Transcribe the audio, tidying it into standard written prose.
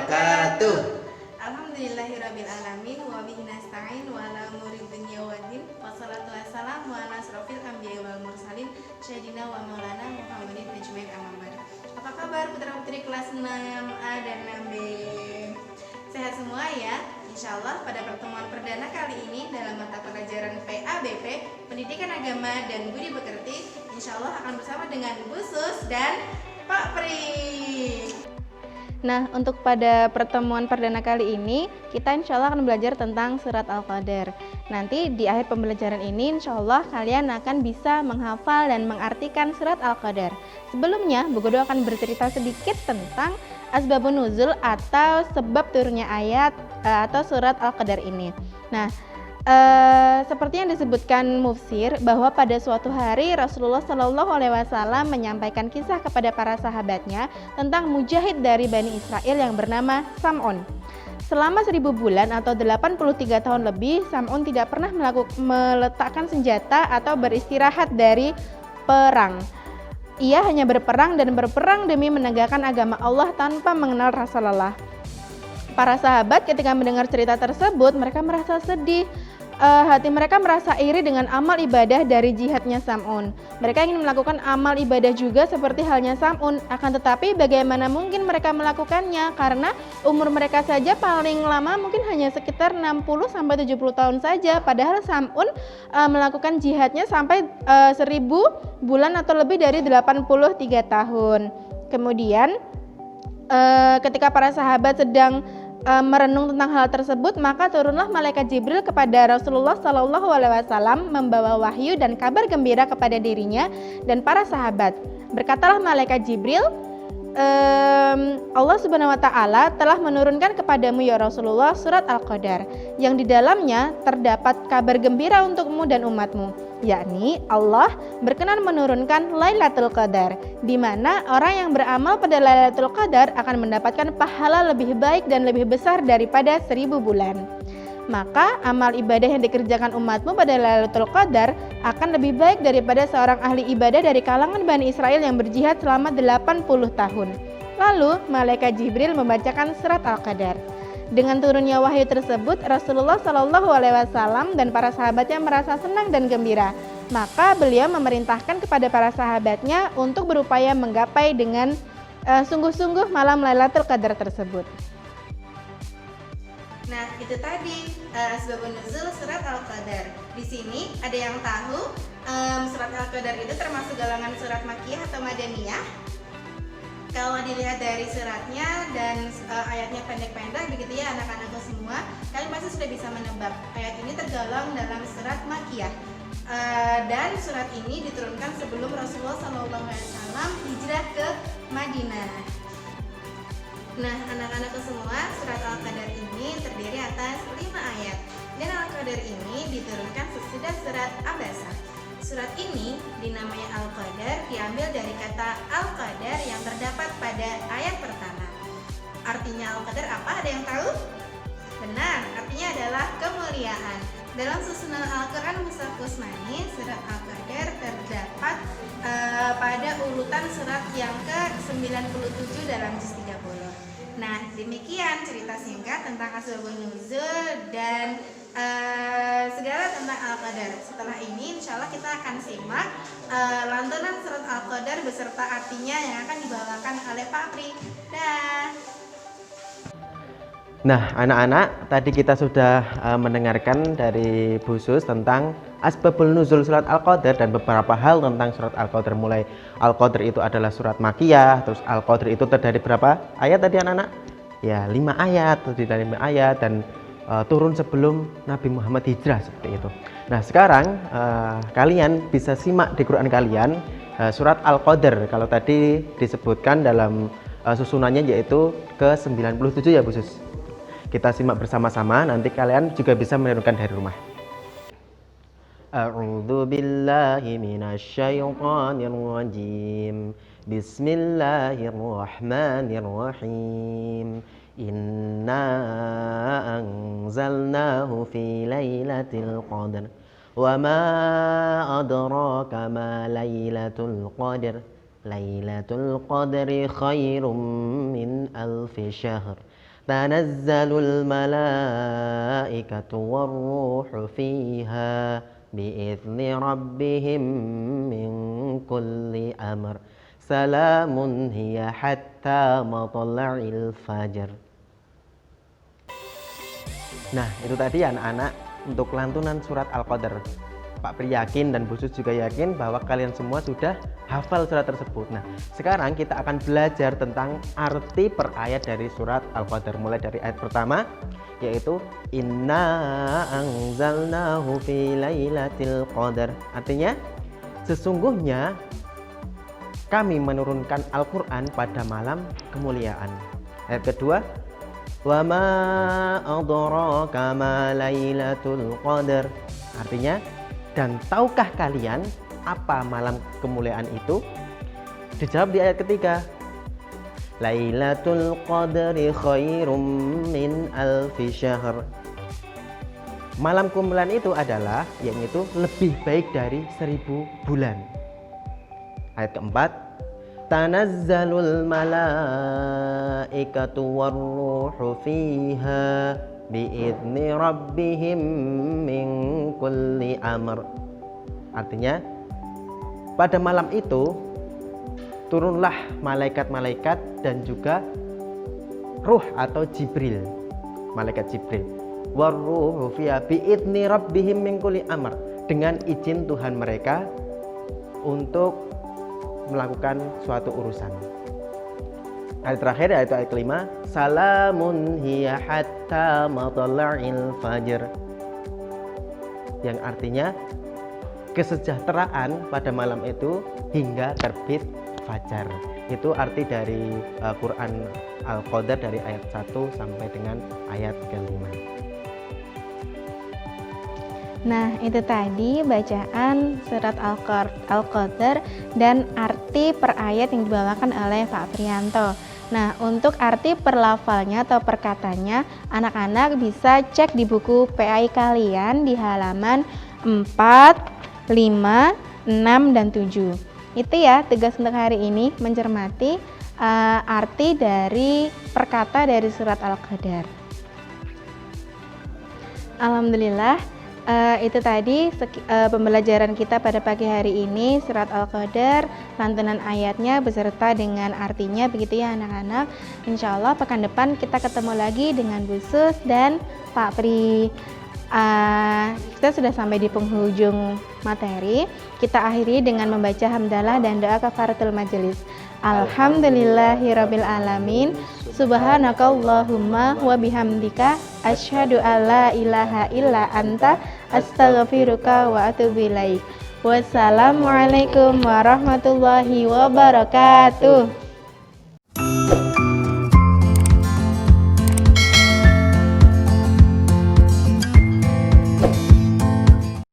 wabarakatuh. Alhamdulillahirabbil alamin wa bihi nasta'in wa ala umuri dunya waddin. Wassalatu wassalamu ala asrofil anbiya'i wal mursalin sayyidina wa maulana Muhammadin ajmain amma ba'd. Apa kabar putra-putri kelas 6A dan 6B? Sehat semua ya? Insyaallah pada pertemuan perdana kali ini dalam mata pelajaran PABP, Pendidikan Agama dan Budi Pekerti, insyaallah akan bersama dengan Bu Sus dan Pak Pri. Nah, untuk pada pertemuan perdana kali ini, kita insya Allah akan belajar tentang surat Al-Qadar. Nanti di akhir pembelajaran ini, insya Allah kalian akan bisa menghafal dan mengartikan surat Al-Qadar. Sebelumnya, Bu Godo akan bercerita sedikit tentang asbabun nuzul atau sebab turunnya ayat atau surat Al-Qadar ini. Nah, seperti yang disebutkan Mufsir bahwa pada suatu hari Rasulullah Shallallahu Alaihi Wasallam menyampaikan kisah kepada para sahabatnya tentang mujahid dari Bani Israel yang bernama Sam'un. Selama 1000 bulan atau 83 tahun lebih, Sam'un tidak pernah meletakkan senjata atau beristirahat dari perang. Ia hanya berperang dan berperang demi menegakkan agama Allah tanpa mengenal rasa lelah. Para sahabat ketika mendengar cerita tersebut, mereka merasa sedih. Hati mereka merasa iri dengan amal ibadah dari jihadnya Sam'un. Mereka ingin melakukan amal ibadah juga seperti halnya Sam'un. Akan tetapi bagaimana mungkin mereka melakukannya? Karena umur mereka saja paling lama mungkin hanya sekitar 60-70 tahun saja. Padahal Sam'un melakukan jihadnya sampai 1000 bulan atau lebih dari 83 tahun. Kemudian ketika para sahabat sedang merenung tentang hal tersebut, maka turunlah malaikat Jibril kepada Rasulullah Shallallahu Alaihi Wasallam membawa wahyu dan kabar gembira kepada dirinya dan para sahabat. Berkatalah malaikat Jibril, Allah Subhanahu Wa Taala telah menurunkan kepadamu ya Rasulullah surat Al-Qadar yang di dalamnya terdapat kabar gembira untukmu dan umatmu, yakni Allah berkenan menurunkan Lailatul Qadar, di mana orang yang beramal pada Lailatul Qadar akan mendapatkan pahala lebih baik dan lebih besar daripada 1000 bulan. Maka amal ibadah yang dikerjakan umatmu pada Lailatul Qadar akan lebih baik daripada seorang ahli ibadah dari kalangan Bani Israel yang berjihad selama 80 tahun. Lalu malaikat Jibril membacakan surat Al-Qadar. Dengan turunnya wahyu tersebut, Rasulullah Shallallahu Alaihi Wasallam dan para sahabatnya merasa senang dan gembira. Maka beliau memerintahkan kepada para sahabatnya untuk berupaya menggapai dengan sungguh-sungguh malam Lailatul Qadar tersebut. Nah, itu tadi asbabun nuzul surat Al-Qadar. Di sini ada yang tahu surat Al-Qadar itu termasuk golongan surat Makkiyah atau Madaniyah? Kalau dilihat dari suratnya dan ayatnya pendek-pendek begitu ya anak-anakku semua, kalian pasti sudah bisa menebak ayat ini tergolong dalam surat Makkiyah. Dan surat ini diturunkan sebelum Rasulullah SAW hijrah ke Madinah. Nah, anak-anakku semua, surat Al-Qadar ini terdiri atas 5 ayat. Dan Al-Qadar ini diturunkan sesudah surat Abasa. Surat ini dinamai Al-Qadar diambil dari kata Al-Qadar yang terdapat pada ayat pertama. Artinya Al-Qadar apa? Ada yang tahu? Benar, artinya adalah kemuliaan. Dalam susunan Al-Quran Mushaf Utsmani, surat Al-Qadar terdapat pada urutan surat yang ke-97 dalam juz 30. Nah, demikian cerita singkat tentang asbabun nuzul dan segala tentang Al-Qadar. Setelah ini insya Allah kita akan simak lantunan surat Al-Qadar beserta artinya yang akan dibawakan oleh Pak Pri. Nah, anak-anak, tadi kita sudah mendengarkan dari Bu Sus tentang asbabul nuzul surat Al-Qadar dan beberapa hal tentang surat Al-Qadar. Mulai Al-Qadar itu adalah surat Makkiyah, terus Al-Qadar itu terdiri berapa ayat tadi anak-anak? Ya, 5 ayat, terdiri dari 5 ayat dan turun sebelum Nabi Muhammad hijrah seperti itu. Nah, sekarang kalian bisa simak di Quran kalian surat Al-Qadar. Kalau tadi disebutkan dalam susunannya yaitu ke-97 ya Bu Sus. Kita simak bersama-sama, nanti kalian juga bisa menirukan dari rumah. A'udzu billahi minasyaitonir rajim. Bismillahirrahmanirrahim. Inna anzalnahu fi lailatul qadar. Wa ma adraka ma lailatul qadar. Lailatul qadri khairum min alfi syahr. tanazzalul malaikatu warruhu fiha biizni rabbihim min kulli amr salamun hiya hatta matla'il fajr. Nah, itu tadi anak-anak untuk lantunan surat Al-Qadar. Pak Pri yakin dan Bu Sus juga yakin bahwa kalian semua sudah hafal surat tersebut. Nah, sekarang kita akan belajar tentang arti per ayat dari surat Al-Qadar. Mulai dari ayat pertama, yaitu Inna anzalnahu fi lailatul qadar. Artinya, sesungguhnya kami menurunkan Al-Quran pada malam kemuliaan. Ayat kedua, wa ma adraka ma lailatul qadar. Artinya, dan tahukah kalian apa malam kemuliaan itu? Dijawab di ayat ketiga, Lailatul qadri khairum min alfi syahr. Malam kemuliaan itu adalah, yaitu lebih baik dari 1000 bulan. Ayat keempat, Tanazzalul malaikatu warruhu fiha biizni rabbihim min kulli amr. Artinya, pada malam itu turunlah malaikat-malaikat dan juga ruh atau Jibril, malaikat Jibril. Warruhu fiha biizni rabbihim min kulli amr, dengan izin Tuhan mereka untuk melakukan suatu urusan. Ayat terakhir yaitu ayat kelima, salamun hiya hatta matla'il fajr, yang artinya kesejahteraan pada malam itu hingga terbit fajar. Itu arti dari Quran Al-Qadar dari ayat 1 sampai dengan ayat ke-5. Nah, itu tadi bacaan surat Al-Qadar dan arti per ayat yang dibawakan oleh Pak Prianto. Nah, untuk arti per lafalnya atau perkatanya, anak-anak bisa cek di buku PAI kalian di halaman 4, 5, 6, dan 7. Itu ya tugas untuk hari ini, mencermati arti dari perkata dari surat Al-Qadar. Alhamdulillah, itu tadi pembelajaran kita pada pagi hari ini, surat Al-Qadar, lantunan ayatnya beserta dengan artinya, begitu ya anak-anak. Insya Allah pekan depan kita ketemu lagi dengan Bu Sus dan Pak Pri. Kita sudah sampai di penghujung materi. Kita akhiri dengan membaca hamdalah dan doa kafaratul majelis. Alhamdulillahirabbil alamin. Subhanakallahumma wa bihamdika asyhadu alla ilaha illa anta astaghfiruka wa atubu ilaik. Wassalamualaikum warahmatullahi wabarakatuh.